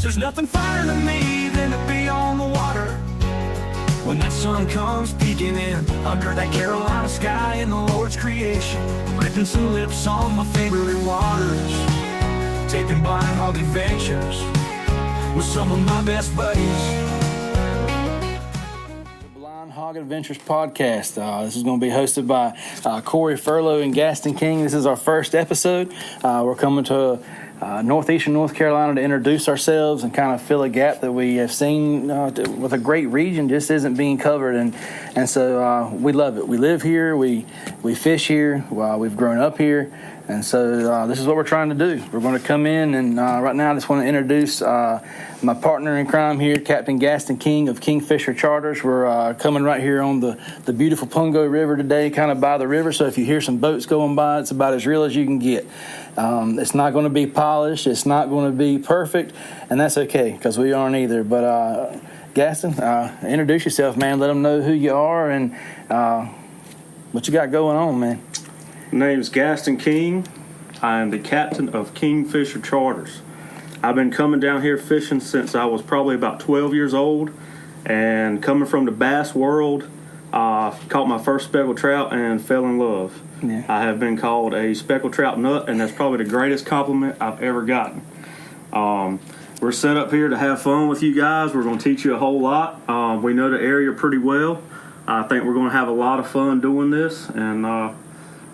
There's nothing finer to me than to be on the water when that sun comes peeking in under that Carolina sky in the Lord's creation. Ripping some lips on my favorite waters, taking blind hog adventures with some of my best buddies. Blind Hog Adventures podcast. This is going to be hosted by Cory, Furlough, and Gaston King. This is our first episode. We're coming to Northeastern North Carolina to introduce ourselves and kind of fill a gap that we have seen with a great region just isn't being covered, and so we love it. We live here, we fish here, we've grown up here, and so this is what we're trying to do. We're going to come in and right now I just want to introduce my partner in crime here, Captain Gaston King of Kingfisher Charters. We're coming right here on the beautiful Pungo River today, kind of by the river, so if you hear some boats going by, it's about as real as you can get. It's not going to be polished, it's not going to be perfect, and that's okay because we aren't either. But Gaston, introduce yourself, man. Let them know who you are and what you got going on, man. My name's Gaston King. I am the captain of Kingfisher Charters. I've been coming down here fishing since I was probably about 12 years old, and coming from the bass world, caught my first speckled trout and fell in love. Yeah. I have been called a speckled trout nut, and that's probably the greatest compliment I've ever gotten. We're set up here to have fun with you guys. We're going to teach you a whole lot. We know the area pretty well. I think we're going to have a lot of fun doing this, and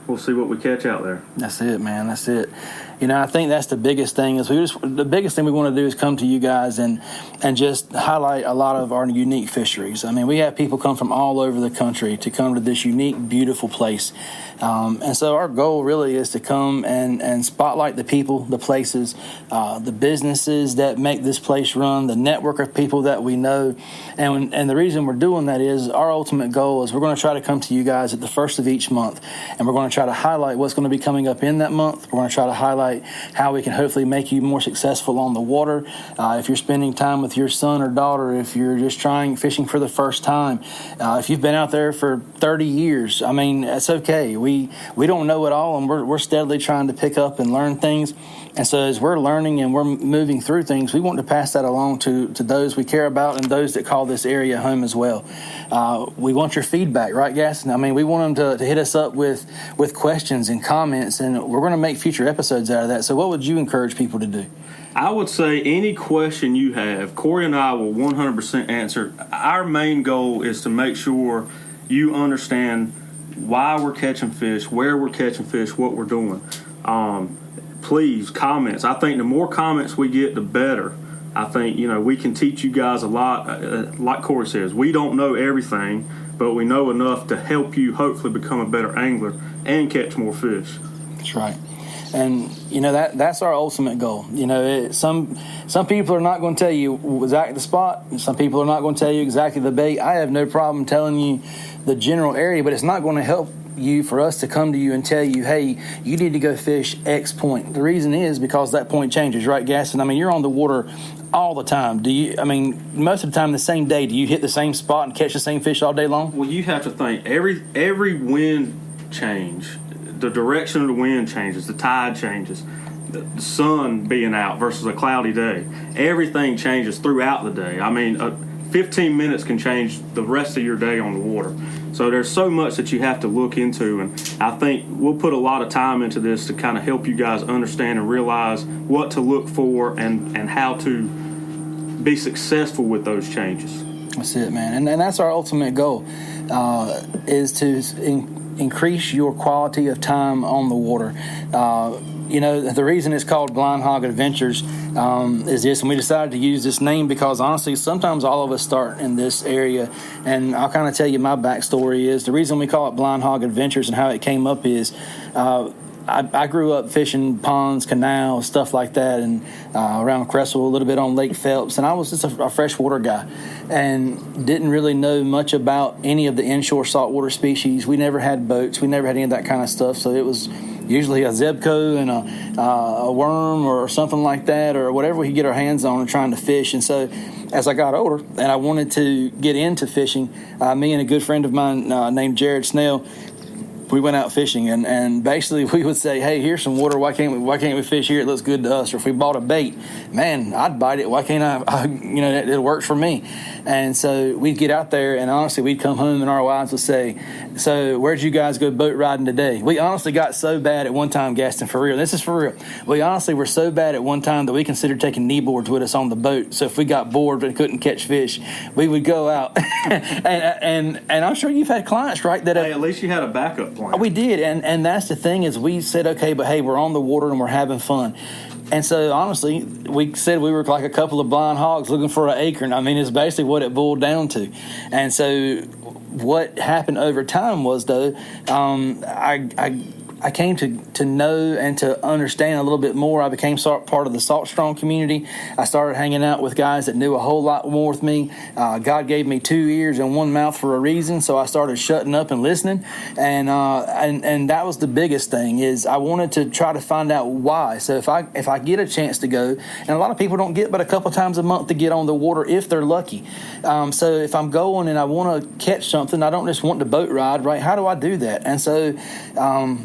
we'll see what we catch out there. That's it, man. That's it. You know, I think that's the biggest thing is the biggest thing we want to do is come to you guys and just highlight a lot of our unique fisheries. I mean, we have people come from all over the country to come to this unique, beautiful place. And so our goal really is to come and spotlight the people, the places, the businesses that make this place run, the network of people that we know. And the reason we're doing that is our ultimate goal is we're going to try to come to you guys at the first of each month, and we're going to try to highlight what's going to be coming up in that month. We're going to try to highlight how we can hopefully make you more successful on the water. If you're spending time with your son or daughter, if you're just fishing for the first time, if you've been out there for 30 years, I mean, it's okay. We don't know it all, and we're steadily trying to pick up and learn things. And so as we're learning and we're moving through things, we want to pass that along to those we care about and those that call this area home as well. We want your feedback, right, Gaston? I mean, we want them to hit us up with questions and comments, and we're going to make future episodes out of that. So what would you encourage people to do? I would say any question you have, Cory and I will 100% answer. Our main goal is to make sure you understand why we're catching fish, where we're catching fish, what we're doing. Please, comments. I think the more comments we get, the better. I think, we can teach you guys a lot. Like Cory says, we don't know everything, but we know enough to help you hopefully become a better angler and catch more fish. That's right. And, that's our ultimate goal. Some people are not going to tell you exactly the spot. Some people are not going to tell you exactly the bait. I have no problem telling you the general area, but it's not going to help you for us to come to you and tell you, hey, you need to go fish X point. The reason is because that point changes, right, Gaston? I mean, you're on the water all the time. Most of the time the same day, do you hit the same spot and catch the same fish all day long? Well, you have to think, every wind change, the direction of the wind changes, the tide changes, the sun being out versus a cloudy day. Everything changes throughout the day. I mean, 15 minutes can change the rest of your day on the water. So there's so much that you have to look into, and I think we'll put a lot of time into this to kind of help you guys understand and realize what to look for and how to be successful with those changes. That's it, man. And that's our ultimate goal, is to increase your quality of time on the water. The reason it's called Blind Hog Adventures is this, and we decided to use this name because honestly, sometimes all of us start in this area, and I'll kind of tell you my backstory is the reason we call it Blind Hog Adventures and how it came up is I grew up fishing ponds, canals, stuff like that, and around Cresswell, a little bit on Lake Phelps, and I was just a freshwater guy and didn't really know much about any of the inshore saltwater species. We never had boats. We never had any of that kind of stuff, so it was usually a Zebco and a worm or something like that, or whatever we could get our hands on and trying to fish. And so as I got older and I wanted to get into fishing, me and a good friend of mine named Jared Snell, we went out fishing, and basically we would say, hey, here's some water. Why can't we fish here? It looks good to us. Or if we bought a bait, man, I'd bite it. Why can't I it works for me. And so we'd get out there, and honestly, we'd come home and our wives would say, so where'd you guys go boat riding today? We honestly got so bad at one time, Gaston, for real. This is for real. We honestly were so bad at one time that we considered taking knee boards with us on the boat. So if we got bored and couldn't catch fish, we would go out. and I'm sure you've had clients, right? That at least you had a backup plan. We did, and that's the thing is we said, okay, but hey, we're on the water and we're having fun. And so, honestly, we said we were like a couple of blind hogs looking for an acorn. I mean, it's basically what it boiled down to. And so what happened over time was, though, I came to know and to understand a little bit more. I became part of the Salt Strong community. I started hanging out with guys that knew a whole lot more with me. God gave me 2 ears and 1 mouth for a reason, so I started shutting up and listening. And that was the biggest thing is I wanted to try to find out why. So if I get a chance to go, and a lot of people don't get but a couple times a month to get on the water if they're lucky. So if I'm going and I want to catch something, I don't just want to boat ride, right? How do I do that? And so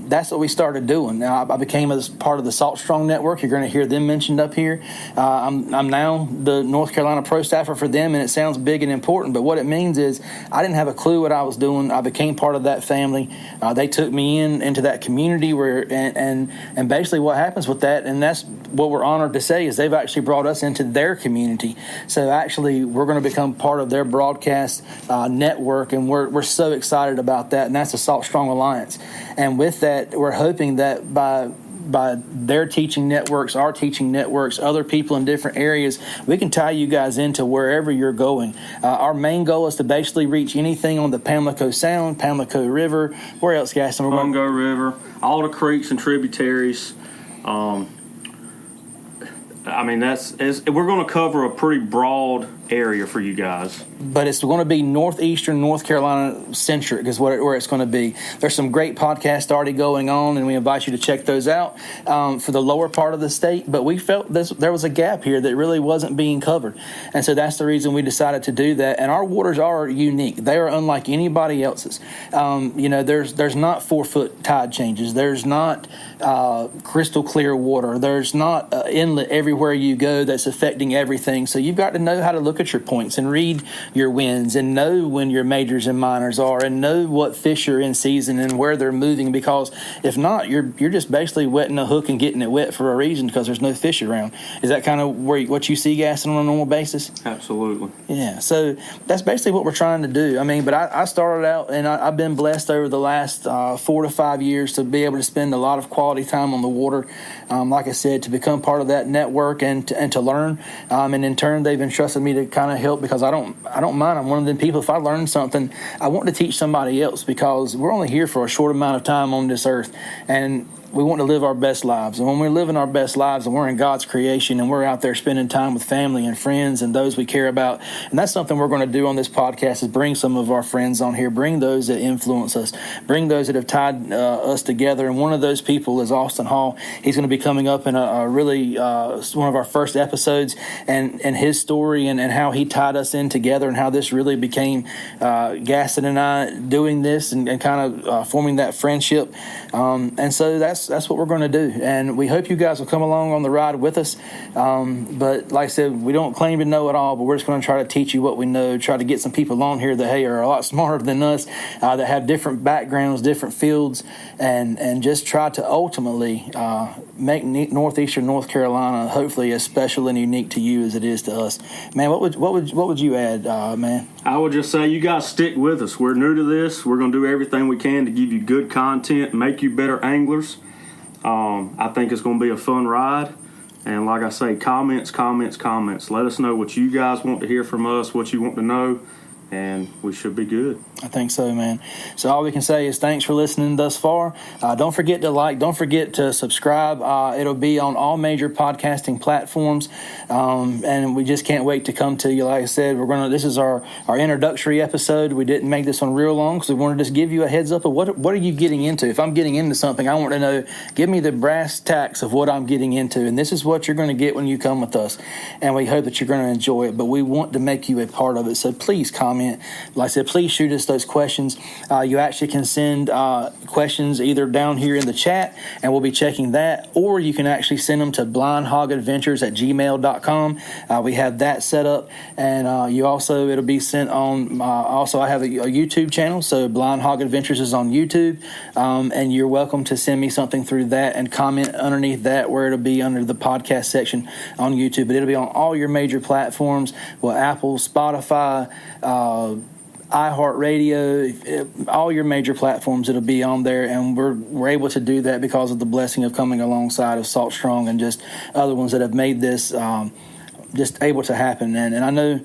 that's what we started doing. Now I became a part of the Salt Strong Network. You're going to hear them mentioned up here. I'm now the North Carolina pro staffer for them, and it sounds big and important, but what it means is I didn't have a clue what I was doing. I became part of that family. They took me into that community and basically what happens with that, and that's what we're honored to say, is they've actually brought us into their community. So actually we're going to become part of their broadcast network, and we're so excited about that, and that's the Salt Strong Alliance. And with that, we're hoping that by their teaching networks, our teaching networks, other people in different areas, we can tie you guys into wherever you're going. Our main goal is to basically reach anything on the Pamlico Sound, Pamlico River. Where else, Gaston? Mungo River, all the creeks and tributaries. I mean, we're going to cover a pretty broad area for you guys. But it's going to be Northeastern North Carolina centric is where it's going to be. There's some great podcasts already going on, and we invite you to check those out for the lower part of the state. But we felt there was a gap here that really wasn't being covered. And so that's the reason we decided to do that. And our waters are unique. They are unlike anybody else's. There's not 4-foot tide changes. There's not crystal clear water. There's not inlet everywhere you go that's affecting everything. So you've got to know how to look at your points and read your winds and know when your majors and minors are and know what fish are in season and where they're moving, because if not, you're just basically wetting a hook and getting it wet for a reason because there's no fish around. Is that kind of what you see, Gaston, on a normal basis? Absolutely. Yeah, so that's basically what we're trying to do. I mean, but I started out, and I've been blessed over the last 4 to 5 years to be able to spend a lot of quality time on the water, like I said, to become part of that network and to learn. And in turn, they've entrusted me to kind of help, because I don't mind. I'm one of them people, if I learn something, I want to teach somebody else, because we're only here for a short amount of time on this earth, and we want to live our best lives. And when we're living our best lives and we're in God's creation and we're out there spending time with family and friends and those we care about, and that's something we're going to do on this podcast, is bring some of our friends on here, bring those that influence us, bring those that have tied us together. And one of those people is Austin Hall. He's going to be coming up in a really one of our first episodes, and his story and how he tied us in together, and how this really became Gaston and I doing this and kind of forming that friendship. And so that's what we're going to do, and we hope you guys will come along on the ride with us. But like I said, we don't claim to know it all, but we're just going to try to teach you what we know, try to get some people on here that, hey, are a lot smarter than us, that have different backgrounds, different fields, and just try to ultimately make Northeastern North Carolina hopefully as special and unique to you as it is to us. Man, what would you add, man? I would just say you guys stick with us. We're new to this. We're going to do everything we can to give you good content, make you better anglers. I think it's going to be a fun ride. And like I say, comments. Let us know what you guys want to hear from us, what you want to know, and we should be good. I think so, man. So all we can say is thanks for listening thus far. Don't forget to like. Don't forget to subscribe. It'll be on all major podcasting platforms. And we just can't wait to come to you. Like I said, this is our introductory episode. We didn't make this one real long because we wanted to just give you a heads up of what are you getting into. If I'm getting into something, I want to know, give me the brass tacks of what I'm getting into. And this is what you're going to get when you come with us. And we hope that you're going to enjoy it. But we want to make you a part of it. So please comment. comment. Like I said, please shoot us those questions. You actually can send questions either down here in the chat, and we'll be checking that, or you can actually send them to blindhogadventures@gmail.com. We have that set up, and you also, it'll be sent on, also I have a YouTube channel, so Blind Hog Adventures is on YouTube, and you're welcome to send me something through that and comment underneath that, where it'll be under the podcast section on YouTube, but it'll be on all your major platforms, well, Apple, Spotify, iHeartRadio, all your major platforms, it'll be on there, and we're able to do that because of the blessing of coming alongside of Salt Strong and just other ones that have made this just able to happen. And I know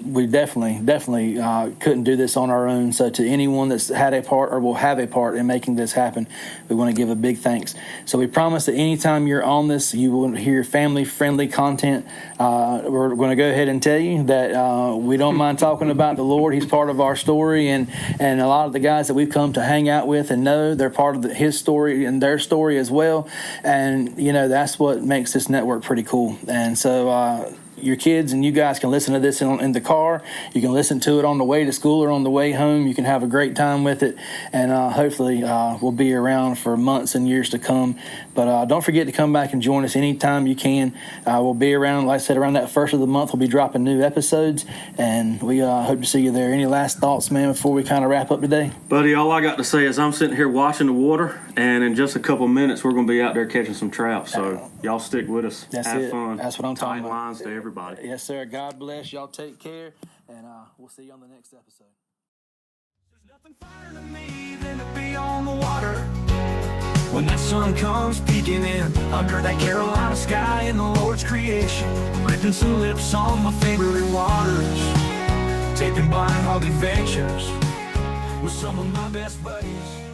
we definitely couldn't do this on our own. So to anyone that's had a part or will have a part in making this happen, we want to give a big thanks. So we promise that anytime you're on this, you will hear family-friendly content. We're going to go ahead and tell you that we don't mind talking about the Lord. He's part of our story, and a lot of the guys that we've come to hang out with and know, they're part of his story and their story as well. And, you know, that's what makes this network pretty cool. And so your kids and you guys can listen to this in the car. You can listen to it on the way to school or on the way home. You can have a great time with it, and hopefully we'll be around for months and years to come. But don't forget to come back and join us anytime you can. We'll be around, like I said, around that first of the month. We'll be dropping new episodes, and we hope to see you there. Any last thoughts, man, before we kind of wrap up today? Buddy, all I got to say is I'm sitting here watching the water, and in just a couple minutes we're going to be out there catching some trout. So y'all stick with us. Have fun. That's what I'm talking about. Tight lines to everybody. Yes, sir. God bless. Y'all take care, and we'll see you on the next episode. There's nothing finer to me than to be on the water when that sun comes peeking in under that Carolina sky in the Lord's creation, ripping some lips on my favorite waters, taking blind hog adventures with some of my best buddies.